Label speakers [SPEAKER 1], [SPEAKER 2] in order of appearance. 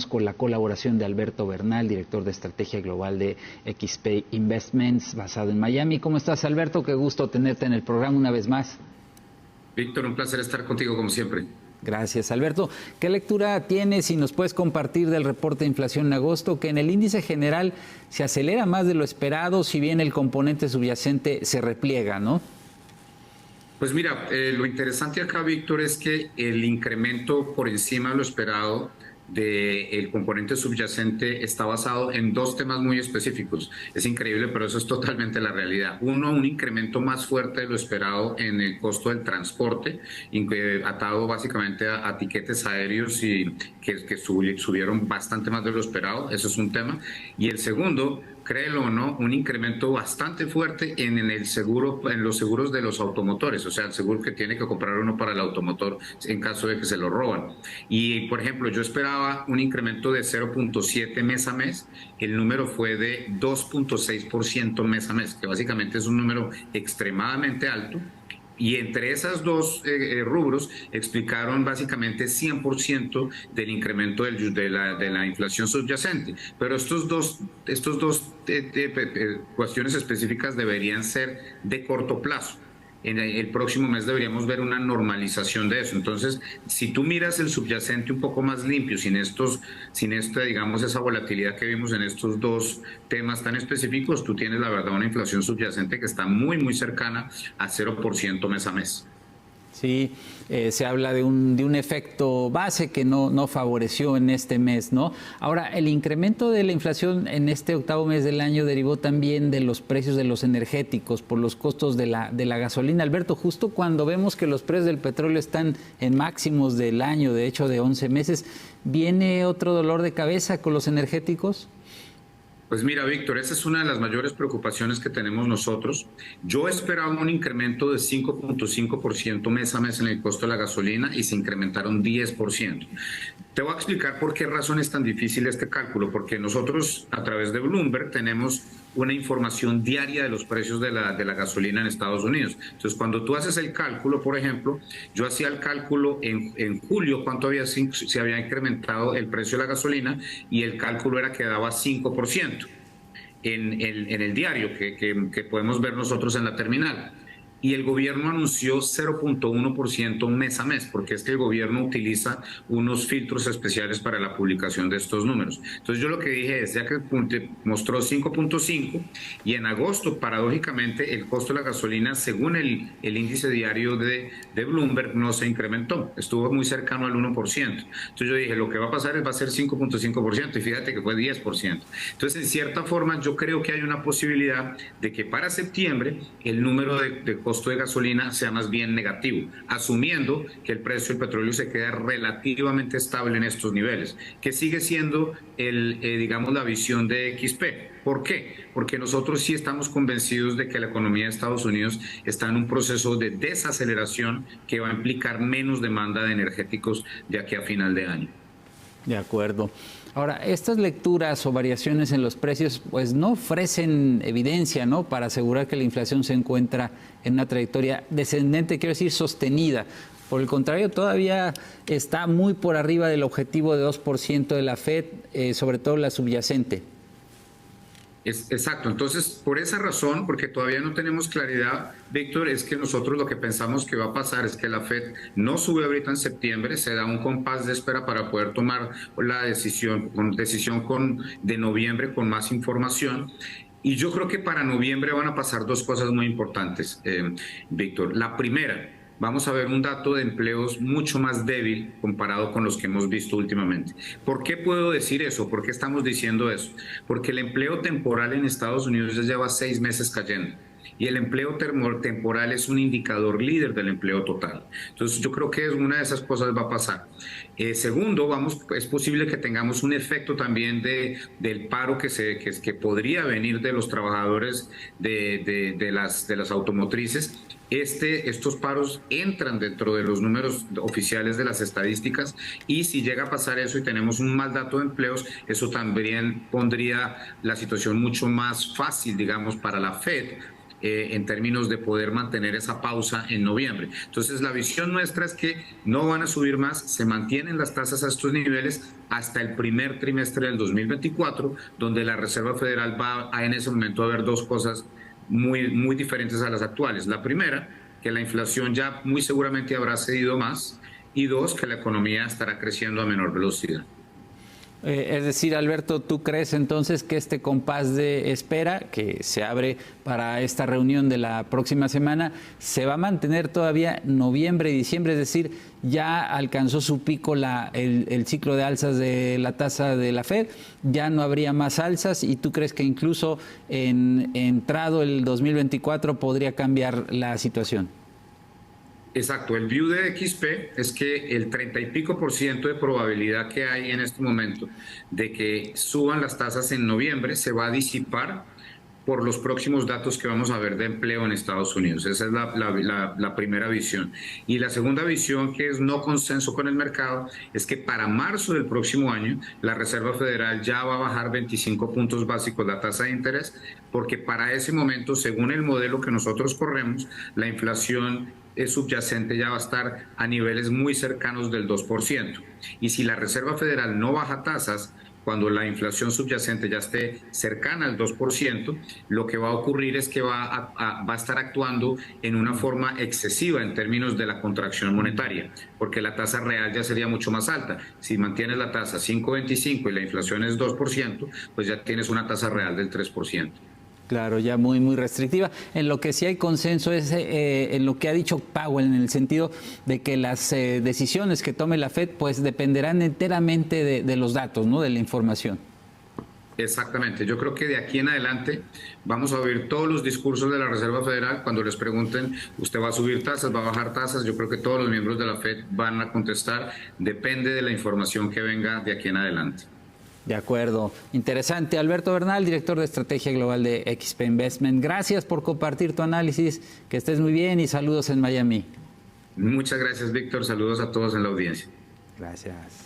[SPEAKER 1] contamos con la colaboración de Alberto Bernal, director de Estrategia Global de XP Investments, basado en Miami. ¿Cómo estás, Alberto? Qué gusto tenerte en el programa una vez más.
[SPEAKER 2] Víctor, un placer estar contigo como siempre.
[SPEAKER 1] Gracias, Alberto. ¿Qué lectura tienes y nos puedes compartir del reporte de inflación en agosto, que en el índice general se acelera más de lo esperado, si bien el componente subyacente se repliega, ¿no?
[SPEAKER 2] Pues mira, lo interesante acá, Víctor, es que el incremento por encima de lo esperado del componente subyacente está basado en dos temas muy específicos. Es increíble, pero eso es totalmente la realidad. Uno, un incremento más fuerte de lo esperado en el costo del transporte, atado básicamente a tiquetes aéreos y que subieron bastante más de lo esperado. Eso es un tema. Y el segundo, créelo o no, un incremento bastante fuerte en el seguro, en los seguros de los automotores, o sea, el seguro que tiene que comprar uno para el automotor en caso de que se lo roban. Y, por ejemplo, yo esperaba un incremento de 0.7 mes a mes, el número fue de 2.6% mes a mes, que básicamente es un número extremadamente alto. Y entre esos dos rubros explicaron básicamente 100% del incremento de la inflación subyacente. Pero estos dos cuestiones específicas deberían ser de corto plazo. En el próximo mes deberíamos ver una normalización de eso. Entonces, si tú miras el subyacente un poco más limpio, sin digamos, esa volatilidad que vimos en estos dos temas tan específicos, tú tienes la verdad una inflación subyacente que está muy, muy cercana a 0% mes a mes.
[SPEAKER 1] Sí, se habla de un efecto base que no favoreció en este mes, ¿no? Ahora, el incremento de la inflación en este octavo mes del año derivó también de los precios de los energéticos por los costos de la gasolina. Alberto, justo cuando vemos que los precios del petróleo están en máximos del año, de hecho de 11 meses, ¿viene otro dolor de cabeza con los energéticos?
[SPEAKER 2] Pues mira, Víctor, esa es una de las mayores preocupaciones que tenemos nosotros. Yo esperaba un incremento de 5.5% mes a mes en el costo de la gasolina y se incrementaron 10%. Te voy a explicar por qué razón es tan difícil este cálculo, porque nosotros a través de Bloomberg tenemos una información diaria de los precios de la gasolina en Estados Unidos. Entonces, cuando tú haces el cálculo, por ejemplo, yo hacía el cálculo en julio, cuánto se había incrementado el precio de la gasolina, y el cálculo era que daba 5% en el diario que podemos ver nosotros en la terminal. Y el gobierno anunció 0.1% mes a mes, porque es que el gobierno utiliza unos filtros especiales para la publicación de estos números. Entonces yo lo que dije es, ya que mostró 5.5, y en agosto, paradójicamente, el costo de la gasolina, según el índice diario de Bloomberg, no se incrementó, estuvo muy cercano al 1%. Entonces yo dije, lo que va a pasar va a ser 5.5%, y fíjate que fue 10%. Entonces, en cierta forma, yo creo que hay una posibilidad de que para septiembre el número de costo de gasolina sea más bien negativo, asumiendo que el precio del petróleo se queda relativamente estable en estos niveles, que sigue siendo digamos, la visión de XP. ¿Por qué? Porque nosotros sí estamos convencidos de que la economía de Estados Unidos está en un proceso de desaceleración que va a implicar menos demanda de energéticos de aquí a final de año.
[SPEAKER 1] De acuerdo. Ahora, estas lecturas o variaciones en los precios pues no ofrecen evidencia, ¿no?, para asegurar que la inflación se encuentra en una trayectoria descendente, quiero decir sostenida. Por el contrario, todavía está muy por arriba del objetivo de 2% de la FED, sobre todo la subyacente.
[SPEAKER 2] Exacto, entonces por esa razón, porque todavía no tenemos claridad, Víctor, es que nosotros lo que pensamos que va a pasar es que la FED no sube ahorita en septiembre, se da un compás de espera para poder tomar la decisión de noviembre con más información. Y yo creo que para noviembre van a pasar dos cosas muy importantes, Víctor. La primera, vamos a ver un dato de empleos mucho más débil comparado con los que hemos visto últimamente. ¿Por qué puedo decir eso? ¿Por qué estamos diciendo eso? Porque el empleo temporal en Estados Unidos ya lleva 6 meses cayendo. Y el empleo temporal es un indicador líder del empleo total. Entonces yo creo que una de esas cosas va a pasar. Segundo, es posible que tengamos un efecto también del paro que podría venir de los trabajadores de las automotrices. Estos paros entran dentro de los números oficiales de las estadísticas, y si llega a pasar eso y tenemos un mal dato de empleos, eso también pondría la situación mucho más fácil, digamos, para la FED en términos de poder mantener esa pausa en noviembre. Entonces, la visión nuestra es que no van a subir más, se mantienen las tasas a estos niveles hasta el primer trimestre del 2024, donde la Reserva Federal va a en ese momento a ver dos cosas muy diferentes a las actuales. La primera, que la inflación ya muy seguramente habrá cedido más, y dos, que la economía estará creciendo a menor velocidad.
[SPEAKER 1] Es decir, Alberto, ¿tú crees entonces que este compás de espera que se abre para esta reunión de la próxima semana se va a mantener todavía noviembre y diciembre? Es decir, ya alcanzó su pico el ciclo de alzas de la tasa de la Fed, ya no habría más alzas, y tú crees que incluso entrado el 2024 podría cambiar la situación.
[SPEAKER 2] Exacto, el view de XP es que el 30 y pico % de probabilidad que hay en este momento de que suban las tasas en noviembre se va a disipar por los próximos datos que vamos a ver de empleo en Estados Unidos. Esa es la primera visión. Y la segunda visión, que es no consenso con el mercado, es que para marzo del próximo año la Reserva Federal ya va a bajar 25 puntos básicos la tasa de interés, porque para ese momento, según el modelo que nosotros corremos, la inflación subyacente ya va a estar a niveles muy cercanos del 2%. Y si la Reserva Federal no baja tasas, cuando la inflación subyacente ya esté cercana al 2%, lo que va a ocurrir es que va a estar actuando en una forma excesiva en términos de la contracción monetaria, porque la tasa real ya sería mucho más alta. Si mantienes la tasa 5.25 y la inflación es 2%, pues ya tienes una tasa real del 3%.
[SPEAKER 1] Claro, ya muy restrictiva. En lo que sí hay consenso es en lo que ha dicho Powell, en el sentido de que las decisiones que tome la Fed pues dependerán enteramente de los datos, ¿no? De la información.
[SPEAKER 2] Exactamente. Yo creo que de aquí en adelante vamos a oír todos los discursos de la Reserva Federal. Cuando les pregunten, ¿usted va a subir tasas, va a bajar tasas? Yo creo que todos los miembros de la Fed van a contestar, depende de la información que venga de aquí en adelante.
[SPEAKER 1] De acuerdo. Interesante. Alberto Bernal, director de Estrategia Global de XP Investment. Gracias por compartir tu análisis. Que estés muy bien y saludos en Miami.
[SPEAKER 2] Muchas gracias, Víctor. Saludos a todos en la audiencia.
[SPEAKER 1] Gracias.